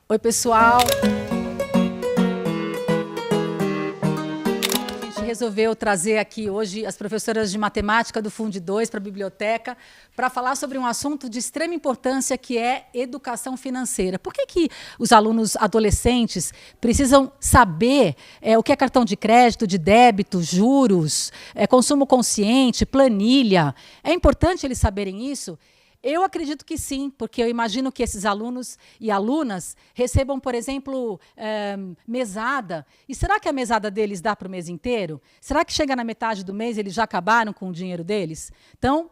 Oi, pessoal. A gente resolveu trazer aqui hoje as professoras de matemática do Fundo 2 para a biblioteca para falar sobre um assunto de extrema importância que é educação financeira. Por que os alunos adolescentes precisam saber o que é cartão de crédito, de débito, juros, consumo consciente, planilha? É importante eles saberem isso? Eu acredito que sim, porque eu imagino que esses alunos e alunas recebam, por exemplo, mesada. E será que a mesada deles dá para o mês inteiro? Será que chega na metade do mês e eles já acabaram com o dinheiro deles? Então,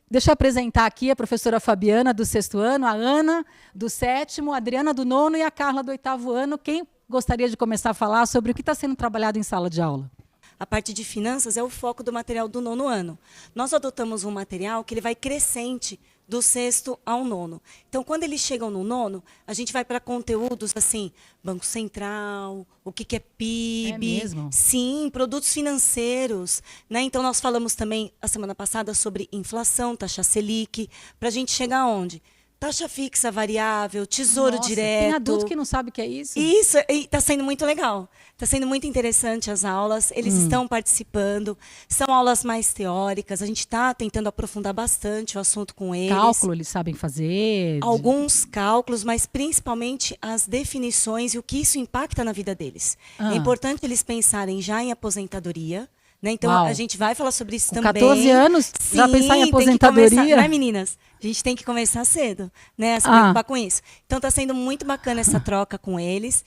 deixa eu apresentar aqui a professora Fabiana, do 6º ano, a Ana, do 7º, a Adriana, do 9º e a Carla, do 8º ano. Quem gostaria de começar a falar sobre o que está sendo trabalhado em sala de aula? A parte de finanças é o foco do material do 9º ano. Nós adotamos um material que ele vai crescente do 6º ao 9º. Então, quando eles chegam no 9º, a gente vai para conteúdos assim, Banco Central, o que é PIB. É mesmo? Sim, produtos financeiros. Né? Então, nós falamos também, a semana passada, sobre inflação, taxa Selic, para a gente chegar aonde? Taxa fixa, variável, tesouro direto. Tem adulto que não sabe o que é isso? Isso, e está sendo muito legal. Está sendo muito interessante as aulas, eles estão participando. São aulas mais teóricas, a gente está tentando aprofundar bastante o assunto com eles. Cálculo eles sabem fazer? Alguns cálculos, mas principalmente as definições e o que isso impacta na vida deles. É importante eles pensarem já em aposentadoria. Né? Então, a gente vai falar sobre isso com também. 14 anos, sim, já pensar em aposentadoria? Começar, não é, meninas? A gente tem que começar cedo, né, a se preocupar com isso. Então, está sendo muito bacana essa troca com eles.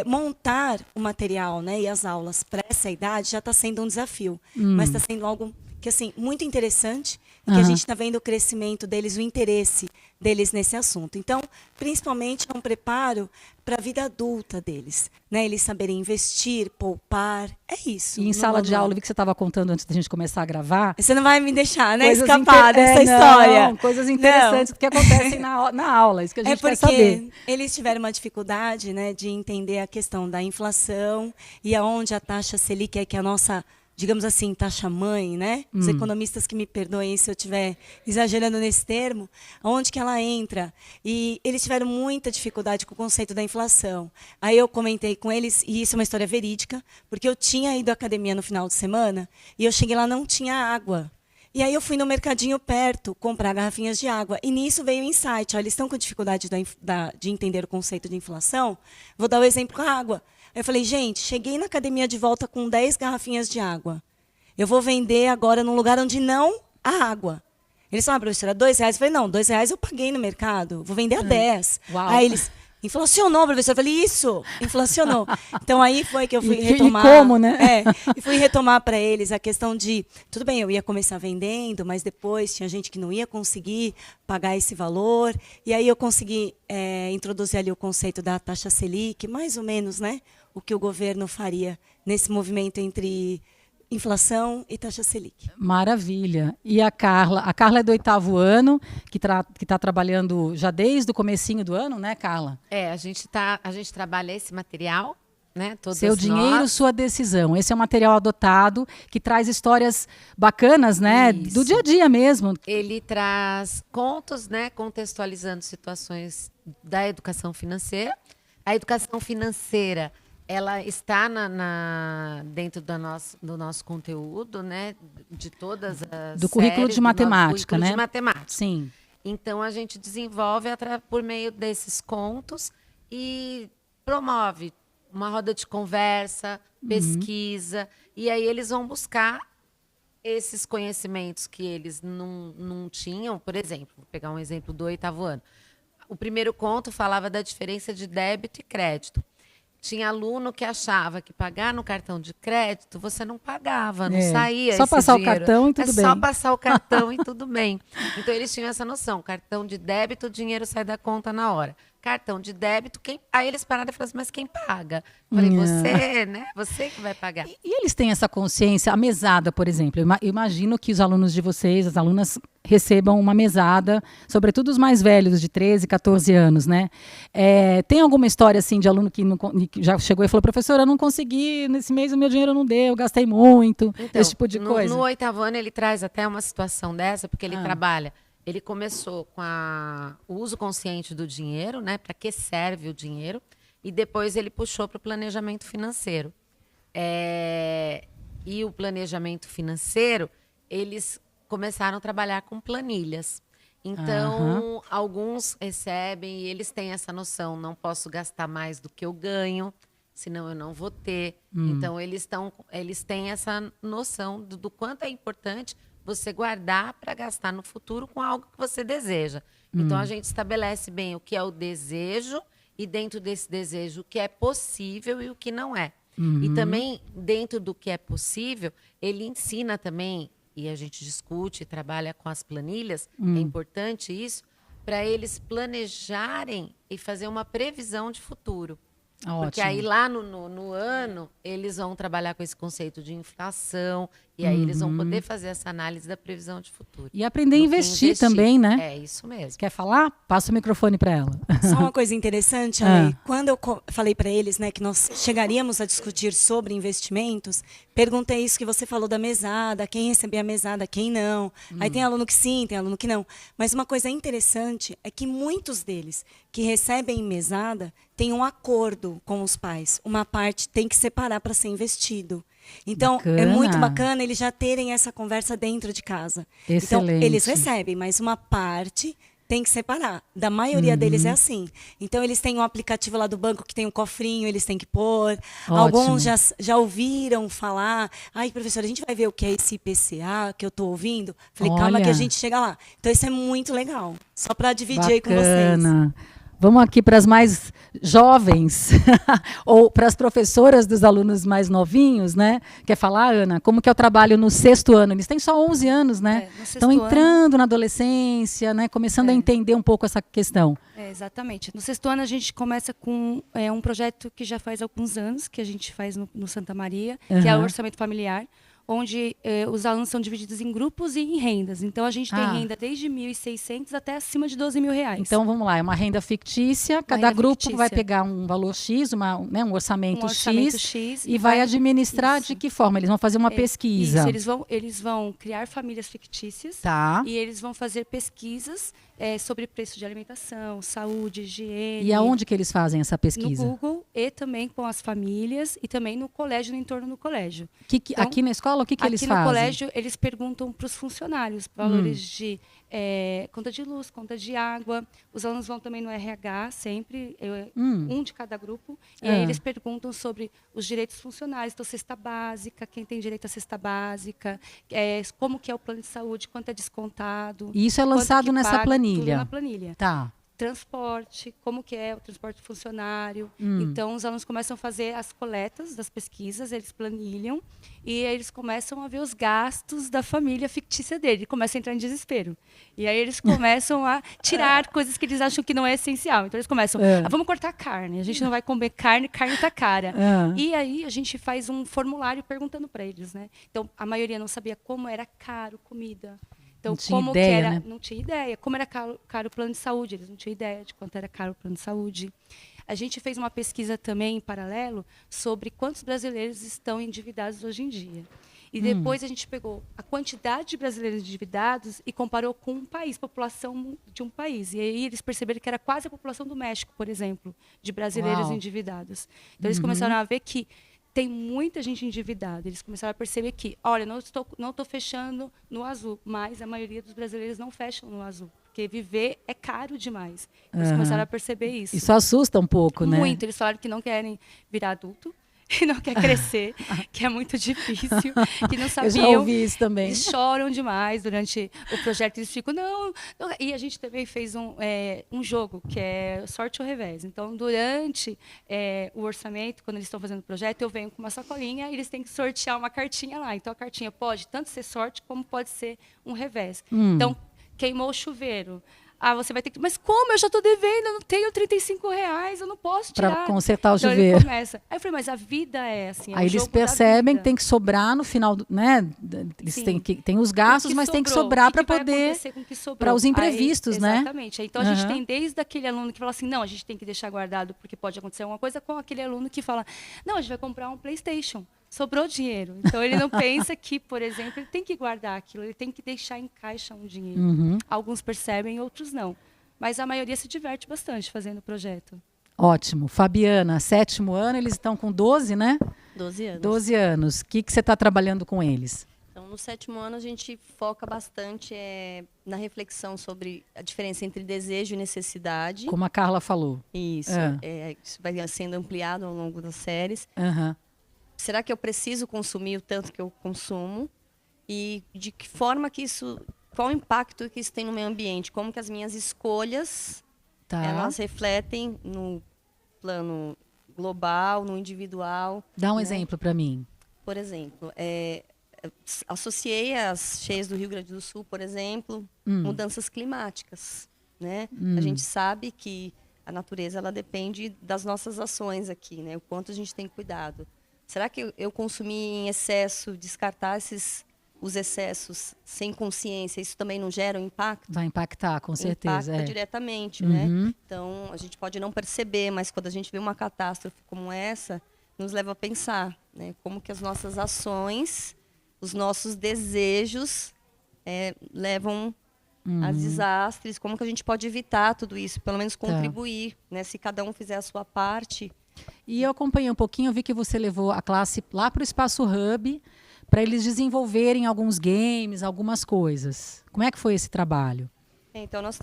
Montar o material, né, e as aulas para essa idade já está sendo um desafio. Mas está sendo algo que, assim, muito interessante e que a gente está vendo o crescimento deles, o interesse deles nesse assunto. Então, principalmente, é um preparo para a vida adulta deles. Né? Eles saberem investir, poupar, é isso. E em sala de aula, vi que você estava contando antes da gente começar a gravar. Você não vai me deixar, né, escapar dessa história. Não, coisas interessantes que acontecem na aula, isso que a gente quer saber. Porque eles tiveram uma dificuldade, né, de entender a questão da inflação e aonde a taxa Selic é que é a nossa, digamos assim, taxa-mãe, né? Os economistas que me perdoem se eu estiver exagerando nesse termo, onde que ela entra. E eles tiveram muita dificuldade com o conceito da inflação. Aí eu comentei com eles, e isso é uma história verídica, porque eu tinha ido à academia no final de semana, e eu cheguei lá, não tinha água. E aí eu fui no mercadinho perto comprar garrafinhas de água. E nisso veio o insight. Olha, eles estão com dificuldade de entender o conceito de inflação. Vou dar o exemplo com a água. Eu falei, gente, cheguei na academia de volta com 10 garrafinhas de água. Eu vou vender agora num lugar onde não há água. Eles falaram, professora, R$2? Eu falei, não, R$2 eu paguei no mercado, vou vender a 10. Uau. Aí eles, inflacionou, professora. Eu falei, isso, inflacionou. Então aí foi que eu fui retomar. E como, né? E fui retomar para eles a questão de, tudo bem, eu ia começar vendendo, mas depois tinha gente que não ia conseguir pagar esse valor. E aí eu consegui introduzir ali o conceito da taxa Selic, mais ou menos, né? O que o governo faria nesse movimento entre inflação e taxa Selic. Maravilha. E a Carla? A Carla é do 8º ano, que tá trabalhando já desde o comecinho do ano, né, Carla? A gente trabalha esse material, né? Seu dinheiro, sua decisão. Esse é um material adotado que traz histórias bacanas, né? Isso. Do dia a dia mesmo. Ele traz contos, né? Contextualizando situações da educação financeira. A educação financeira, ela está dentro do nosso conteúdo, né? De todas as do currículo séries, de matemática, currículo né? De matemática. Sim. Então a gente desenvolve por meio desses contos e promove uma roda de conversa, pesquisa, e aí eles vão buscar esses conhecimentos que eles não tinham. Por exemplo, vou pegar um exemplo do 8º ano. O primeiro conto falava da diferença de débito e crédito. Tinha aluno que achava que pagar no cartão de crédito você não pagava, não saía só esse passar dinheiro. o cartão e tudo bem. É só passar o cartão e tudo bem. Então eles tinham essa noção, cartão de débito, o dinheiro sai da conta na hora. Cartão de débito, aí eles pararam e falaram assim, mas quem paga? Eu falei, você, né? Você que vai pagar. E eles têm essa consciência, a mesada, por exemplo. Eu imagino que os alunos de vocês, as alunas, recebam uma mesada, sobretudo os mais velhos, de 13, 14 anos, né? Tem alguma história, assim, de aluno que já chegou e falou, professora, eu não consegui, nesse mês o meu dinheiro não deu, eu gastei muito, então, esse tipo de coisa? No 8º ano ele traz até uma situação dessa, porque ele trabalha Ele começou com o uso consciente do dinheiro, né? Para que serve o dinheiro? E depois ele puxou para o planejamento financeiro. E o planejamento financeiro, eles começaram a trabalhar com planilhas. Então, alguns recebem e eles têm essa noção, não posso gastar mais do que eu ganho, senão eu não vou ter. Então, eles têm essa noção do quanto é importante você guardar para gastar no futuro com algo que você deseja. Então, a gente estabelece bem o que é o desejo e dentro desse desejo o que é possível e o que não é. E também, dentro do que é possível, ele ensina também, e a gente discute e trabalha com as planilhas, é importante isso, para eles planejarem e fazer uma previsão de futuro. Porque aí lá no ano, eles vão trabalhar com esse conceito de inflação, e aí eles vão poder fazer essa análise da previsão de futuro. E aprender a investir também, né? É isso mesmo. Quer falar? Passa o microfone para ela. Só uma coisa interessante, Ale, quando eu falei para eles, né, que nós chegaríamos a discutir sobre investimentos, perguntei isso que você falou da mesada, quem recebia a mesada, quem não. Aí tem aluno que sim, tem aluno que não. Mas uma coisa interessante é que muitos deles que recebem mesada têm um acordo com os pais. Uma parte tem que separar para ser investido. Então, bacana. É muito bacana eles já terem essa conversa dentro de casa. Excelente. Então, eles recebem, mas uma parte tem que separar. Da maioria deles é assim. Então, eles têm um aplicativo lá do banco que tem um cofrinho, eles têm que pôr. Ótimo. Alguns já ouviram falar. Ai, professora, a gente vai ver o que é esse IPCA que eu estou ouvindo? Falei, calma que a gente chega lá. Então, isso é muito legal. Só para dividir aí com vocês. Vamos aqui para as mais jovens, ou para as professoras dos alunos mais novinhos, né? Quer falar, Ana? Como que é o trabalho no 6º ano? Eles têm só 11 anos, né? Estão entrando na adolescência, né? Começando a entender um pouco essa questão. Exatamente. No 6º ano a gente começa com um projeto que já faz alguns anos, que a gente faz no Santa Maria, que é o orçamento familiar, onde os alunos são divididos em grupos e em rendas. Então, a gente tem renda desde R$ 1.600 até acima de R$ 12.000. Então, vamos lá, é uma renda fictícia, cada grupo vai pegar um valor X, um orçamento X, e vai administrar de que forma? Eles vão fazer uma pesquisa. Isso, eles vão criar famílias fictícias e eles vão fazer pesquisas sobre preço de alimentação, saúde, higiene. E aonde que eles fazem essa pesquisa? No Google e também com as famílias e também no colégio, no entorno do colégio. Então, aqui na escola, o que eles fazem? Aqui no colégio, eles perguntam para os funcionários valores de conta de luz, conta de água. Os alunos vão também no RH, sempre, um de cada grupo. E aí eles perguntam sobre os direitos funcionários. Então, cesta básica, quem tem direito à cesta básica, como que é o plano de saúde, quanto é descontado. E isso é lançado nessa planilha? Tudo na planilha. Tá. Transporte, como que é o transporte funcionário. Então, os alunos começam a fazer as coletas das pesquisas, eles planilham e eles começam a ver os gastos da família fictícia dele. Começam a entrar em desespero. E aí eles começam a tirar coisas que eles acham que não é essencial. Então, eles começam, vamos cortar carne, a gente não vai comer carne, carne está cara. E aí a gente faz um formulário perguntando para eles, né? Então, a maioria não sabia como era caro comida. Então, como ideia, que era, né? Não tinha ideia. Como era caro o plano de saúde, eles não tinham ideia de quanto era caro o plano de saúde. A gente fez uma pesquisa também em paralelo sobre quantos brasileiros estão endividados hoje em dia. E depois a gente pegou a quantidade de brasileiros endividados e comparou com um país, população de um país. E aí eles perceberam que era quase a população do México, por exemplo, de brasileiros endividados. Então, eles começaram a ver que tem muita gente endividada. Eles começaram a perceber que, olha, não estou fechando no azul, mas a maioria dos brasileiros não fecham no azul, porque viver é caro demais. Eles começaram a perceber isso. Isso assusta um pouco, né? Muito. Eles falaram que não querem virar adulto, que não quer crescer, que é muito difícil, que não sabiam. Eu já ouvi isso também. Eles choram demais durante o projeto, eles ficam, não. E a gente também fez um jogo, que é sorte ou revés. Então, durante o orçamento, quando eles estão fazendo o projeto, eu venho com uma sacolinha e eles têm que sortear uma cartinha lá. Então, a cartinha pode tanto ser sorte, como pode ser um revés. Então, queimou o chuveiro. Você vai ter que... Mas como? Eu já estou devendo, eu não tenho R$35, eu não posso tirar. Para consertar o então chuveiro. Ele começa. Aí eu falei, mas a vida é assim. Aí eles percebem que tem que sobrar no final, né? Eles têm os gastos, mas tem que sobrar para poder... Para os imprevistos, né? Exatamente. Então, a gente tem desde aquele aluno que fala assim, não, a gente tem que deixar guardado porque pode acontecer alguma coisa, com aquele aluno que fala, não, a gente vai comprar um PlayStation. sobrou dinheiro. Então, ele não pensa que, por exemplo, ele tem que guardar aquilo, ele tem que deixar em caixa um dinheiro. Alguns percebem, outros não. Mas a maioria se diverte bastante fazendo o projeto. Ótimo. Fabiana, 7º ano, eles estão com 12, né? 12 anos. 12 anos. O que você está trabalhando com eles? Então, no 7º ano, a gente foca bastante na reflexão sobre a diferença entre desejo e necessidade. Como a Carla falou. Isso. Isso vai sendo ampliado ao longo das séries. Aham. Será que eu preciso consumir o tanto que eu consumo? E de que forma que isso... Qual o impacto que isso tem no meio ambiente? Como que as minhas escolhas, Tá. elas refletem no plano global, no individual. Dá um né? exemplo para mim. Por exemplo, associei as cheias do Rio Grande do Sul, por exemplo, mudanças climáticas, né? A gente sabe que a natureza ela depende das nossas ações aqui, né? O quanto a gente tem cuidado. Será que eu consumir em excesso, descartar os excessos sem consciência, isso também não gera um impacto? Vai impactar, com certeza. Impacta diretamente, né? Então, a gente pode não perceber, mas quando a gente vê uma catástrofe como essa, nos leva a pensar, né? Como que as nossas ações, os nossos desejos levam a desastres, como que a gente pode evitar tudo isso, pelo menos contribuir, né? Se cada um fizer a sua parte. E eu acompanhei um pouquinho, eu vi que você levou a classe lá para o Espaço Hub para eles desenvolverem alguns games, algumas coisas. Como é que foi esse trabalho? Então, nós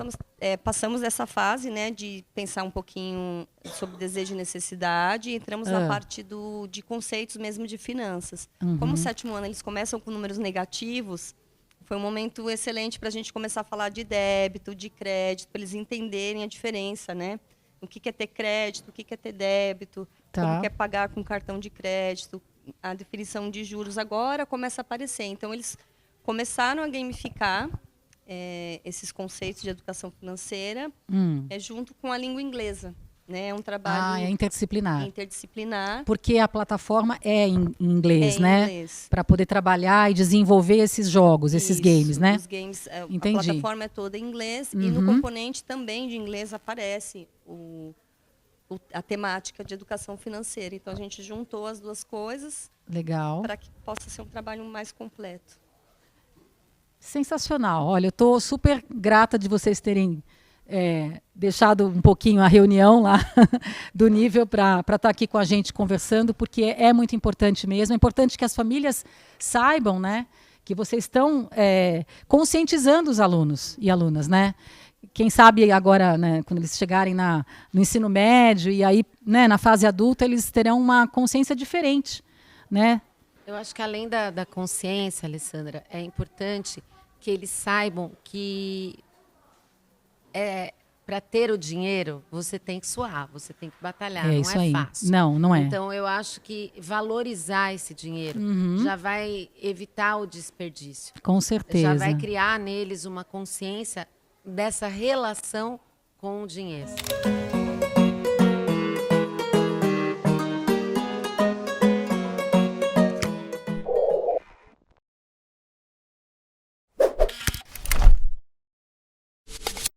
passamos dessa fase, né, de pensar um pouquinho sobre desejo e necessidade, e entramos na parte de conceitos mesmo de finanças. Como o 7º ano eles começam com números negativos, foi um momento excelente para a gente começar a falar de débito, de crédito, para eles entenderem a diferença, né? O que é ter crédito, o que é ter débito, como que é pagar com cartão de crédito, a definição de juros agora começa a aparecer. Então, eles começaram a gamificar esses conceitos de educação financeira junto com a língua inglesa. Né? É um trabalho interdisciplinar. Porque a plataforma é em inglês, né? Inglês. Para poder trabalhar e desenvolver esses jogos, esses games, né? Os games, Entendi. A plataforma é toda em inglês e no componente também de inglês aparece a temática de educação financeira. Então, a gente juntou as duas coisas. Legal. Para que possa ser um trabalho mais completo. Sensacional. Olha, eu estou super grata de vocês terem deixado um pouquinho a reunião lá do nível para estar aqui com a gente conversando, porque é muito importante mesmo. É importante que as famílias saibam, né, que vocês estão conscientizando os alunos e alunas, né? Quem sabe agora, né, quando eles chegarem no ensino médio e aí, né, na fase adulta, eles terão uma consciência diferente, né? Eu acho que além da consciência, Alessandra, é importante que eles saibam que para ter o dinheiro, você tem que suar, você tem que batalhar, não isso é aí. fácil. Não é. Então, eu acho que valorizar esse dinheiro já vai evitar o desperdício. Com certeza. Já vai criar neles uma consciência dessa relação com o dinheiro.